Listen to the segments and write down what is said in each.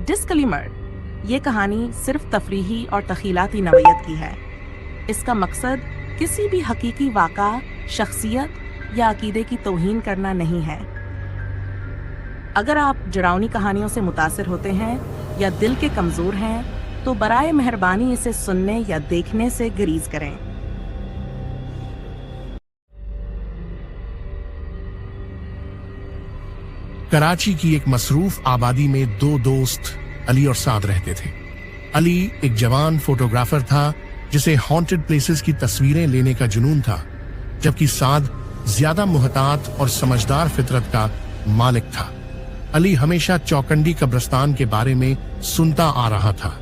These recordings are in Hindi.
डिस्क्लेमर, ये कहानी सिर्फ तफरीही और तख़ीलाती नवैयत की है। इसका मकसद किसी भी हकीकी वाक़ा, शख्सियत या अकीदे की तौहीन करना नहीं है। अगर आप डरावनी कहानियों से मुतासिर होते हैं या दिल के कमज़ोर हैं तो बराए मेहरबानी इसे सुनने या देखने से गुरेज करें। कराची की एक मसरूफ आबादी में दो दोस्त अली और साद रहते थे। अली एक जवान फोटोग्राफर था जिसे हॉन्टेड प्लेसेस की तस्वीरें लेने का जुनून था, जबकि साद ज्यादा मुहतात और समझदार फितरत का मालिक था। अली हमेशा चौकंडी कब्रिस्तान के बारे में सुनता आ रहा था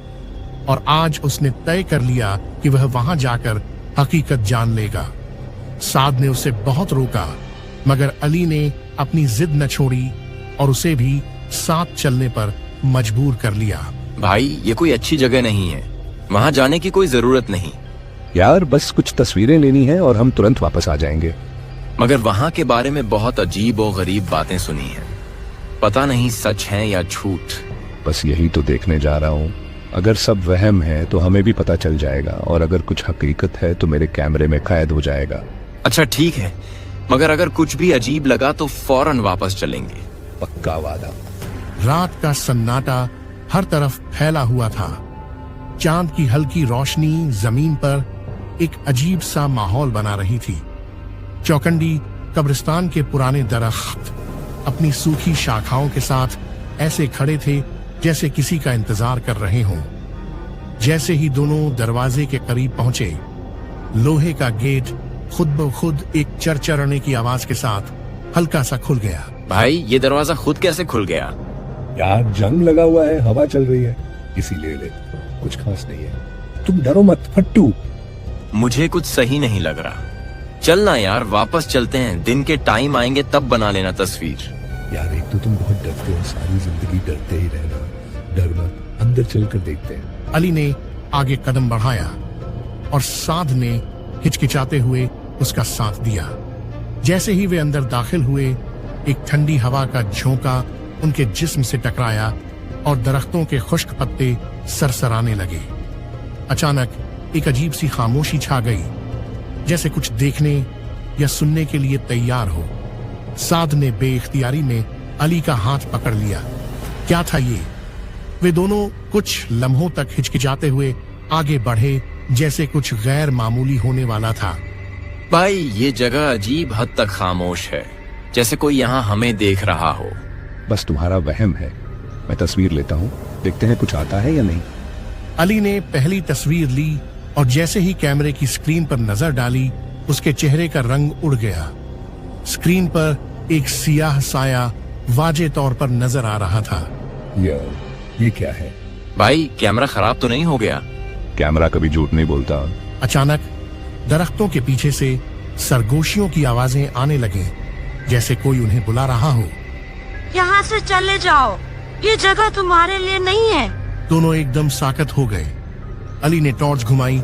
और आज उसने तय कर लिया कि वह वहां जाकर हकीकत जान लेगा। साद ने उसे बहुत रोका, मगर अली ने अपनी जिद न छोड़ी और उसे भी साथ चलने पर मजबूर कर लिया। भाई, ये कोई अच्छी जगह नहीं है, वहाँ जाने की कोई जरूरत नहीं। यार, बस कुछ तस्वीरें लेनी है और हम तुरंत वापस आ जाएंगे। मगर वहाँ के बारे में बहुत अजीब और गरीब बातें सुनी हैं, पता नहीं सच हैं या झूठ। बस यही तो देखने जा रहा हूँ। अगर सब वहम है तो हमें भी पता चल जाएगा, और अगर कुछ हकीकत है तो मेरे कैमरे में कैद हो जाएगा। अच्छा ठीक है, मगर अगर कुछ भी अजीब लगा तो फौरन वापस चलेंगे। पक्का वादा। रात का सन्नाटा हर तरफ फैला हुआ था। चांद की हल्की रोशनी जमीन पर एक अजीब सा माहौल बना रही थी। चौकंडी कब्रिस्तान के पुराने दरख्त अपनी सूखी शाखाओं के साथ ऐसे खड़े थे जैसे किसी का इंतजार कर रहे हों। जैसे ही दोनों दरवाजे के करीब पहुंचे, लोहे का गेट खुद ब खुद एक चरचरने की आवाज के साथ हल्का सा खुल गया। भाई, ये दरवाजा खुद कैसे खुल गया? यार, जंग लगा हुआ है, हवा चल रही है, इसीलिए ले। कुछ खास नहीं है, तुम डरो मत फट्टू। मुझे कुछ सही नहीं लग रहा। चलना यार, वापस चलते हैं। दिन के टाइम आएंगे तब बना लेना तस्वीर। यार, एक तो तुम बहुत डरते हो, सारी जिंदगी डरते ही रहना। डर मत, अंदर चलकर देखते हैं। अली ने आगे कदम बढ़ाया और साध ने हिचकिचाते हुए उसका साथ दिया। जैसे ही वे अंदर दाखिल हुए, एक ठंडी हवा का झोंका उनके जिस्म से टकराया और दरख्तों के खुश्क पत्ते सरसराने लगे। अचानक एक अजीब सी खामोशी छा गई, जैसे कुछ देखने या सुनने के लिए तैयार हो। साद ने बेइख्तियारी में अली का हाथ पकड़ लिया। क्या था ये? वे दोनों कुछ लम्हों तक हिचकिचाते हुए आगे बढ़े, जैसे कुछ गैर मामूली होने वाला था। भाई, ये जगह अजीब हद तक खामोश है, जैसे कोई यहाँ हमें देख रहा हो। बस तुम्हारा वहम है। मैं तस्वीर लेता हूँ, देखते हैं कुछ आता है या नहीं। अली ने पहली तस्वीर ली और जैसे ही कैमरे की स्क्रीन पर नजर डाली, उसके चेहरे का रंग उड़ गया। स्क्रीन पर एक सियाह साया वाजे तौर पर नजर आ रहा था। ये क्या है? भाई, कैमरा खराब तो नहीं हो गया? कैमरा कभी झूठ नहीं बोलता। अचानक दरख्तों के पीछे से सरगोशियों की आवाजें आने लगी, जैसे कोई उन्हें बुला रहा हो। यहाँ से चले जाओ, ये जगह तुम्हारे लिए नहीं है। दोनों एकदम साकत हो गए। अली ने टॉर्च घुमाई,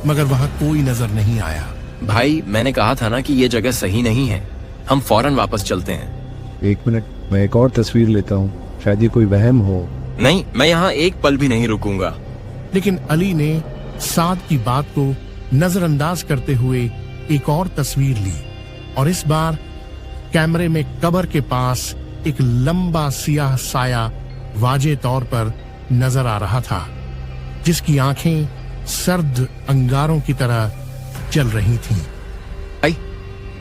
मगर वहां कोई नजर नहीं आया। भाई, मैंने कहा था ना कि ये जगह सही नहीं है। हम फौरन वापस चलते हैं। एक मिनट, मैं एक और तस्वीर लेता हूँ, शायद ये कोई वहम हो। नहीं, मैं यहाँ एक पल भी नहीं रुकूंगा। लेकिन अली ने साद की बात को नजरअंदाज करते हुए एक और तस्वीर ली, और इस बार कैमरे में कब्र के पास एक लंबा सियाह साया वाजे तौर पर नजर आ रहा था, जिसकी आंखें सर्द अंगारों की तरह जल रही थीं।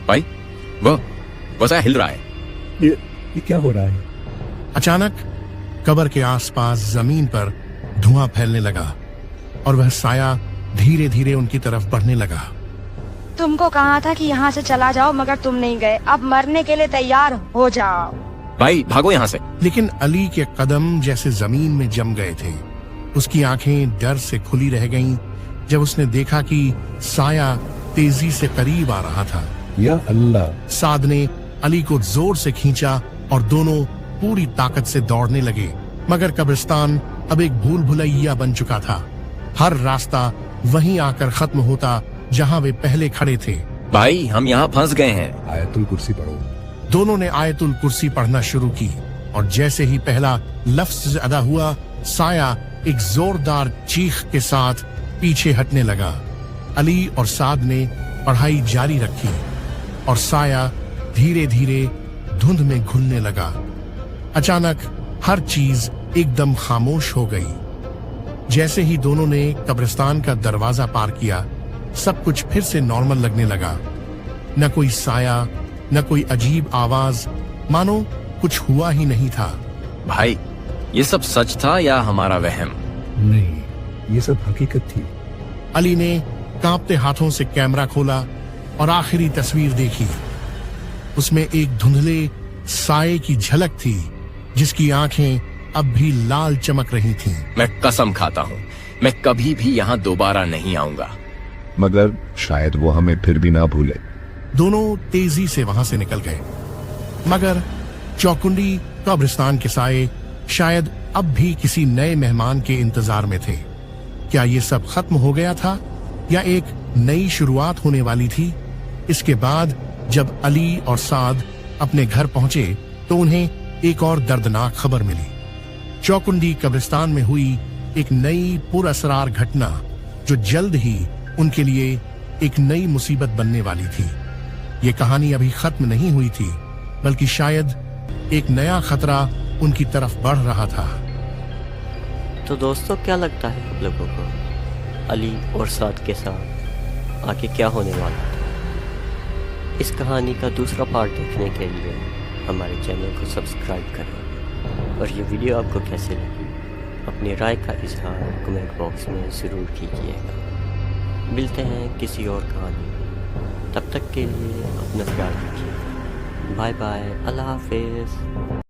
भाई, वो सा हिल रहा है। ये क्या हो रहा है? अचानक कब्र के आसपास जमीन पर धुआं फैलने लगा और वह साया धीरे धीरे उनकी तरफ बढ़ने लगा। तुमको कहा था कि यहाँ से चला जाओ, मगर तुम नहीं गए। अब मरने के लिए तैयार हो जाओ। भाई, भागो यहाँ से। लेकिन अली के कदम जैसे जमीन में जम गए थे। उसकी आंखें डर से खुली रह गईं जब उसने देखा कि साया तेजी से करीब आ रहा था। या अल्लाह! साद ने अली को जोर से खींचा और दोनों पूरी ताकत से दौड़ने लगे, मगर कब्रिस्तान अब एक भूल भुलैया बन चुका था। हर रास्ता वहीं आकर खत्म होता जहां वे पहले खड़े थे। भाई, हम यहाँ फंस गए हैं। आयतुल कुर्सी पढ़ो। दोनों ने आयतुल कुर्सी पढ़ना शुरू की और जैसे ही पहला लफ्ज अदा हुआ, साया एक जोरदार चीख के साथ पीछे हटने लगा। अली और साद ने पढ़ाई जारी रखी और साया धीरे धीरे धुंध में घुलने लगा। अचानक हर चीज एकदम खामोश हो गई। जैसे ही दोनों ने कब्रिस्तान का दरवाजा पार किया, सब कुछ फिर से नॉर्मल लगने लगा। न कोई साया, न कोई अजीब आवाज, मानो कुछ हुआ ही नहीं था। भाई, ये सब सच था या हमारा वहम? नहीं, ये सब हकीकत थी। अली ने कांपते हाथों से कैमरा खोला और आखिरी तस्वीर देखी। उसमें एक धुंधले साये की झलक थी जिसकी आंखें अब भी लाल चमक रही थीं। मैं कसम खाता हूँ, मैं कभी भी यहाँ दोबारा नहीं आऊंगा। मगर शायद वो हमें फिर भी ना भूले। दोनों तेजी से वहां से निकल गए, मगर चौकुंडी कब्रिस्तान के साये शायद अब भी किसी नए मेहमान के इंतजार में थे। क्या ये सब खत्म हो गया था या एक नई शुरुआत होने वाली थी? इसके बाद जब अली और साद अपने घर पहुंचे तो उन्हें एक और दर्दनाक खबर मिली। चौकुंडी कब्रिस्तान में हुई एक नई पुरअसरार घटना जो जल्द ही उनके लिए एक नई मुसीबत बनने वाली थी। ये कहानी अभी खत्म नहीं हुई थी, बल्कि शायद एक नया खतरा उनकी तरफ बढ़ रहा था। तो दोस्तों, क्या लगता है आप लोगों को अली और साद के साथ आगे क्या होने वाला था? इस कहानी का दूसरा पार्ट देखने के लिए हमारे चैनल को सब्सक्राइब करें। और ये वीडियो आपको कैसे लगी, अपनी राय का इजहार कमेंट बॉक्स में ज़रूर कीजिएगा। मिलते हैं किसी और कहानी में, तब तक के लिए अपना ख्याल रखिए। बाय बाय, अल्लाह हाफिज़।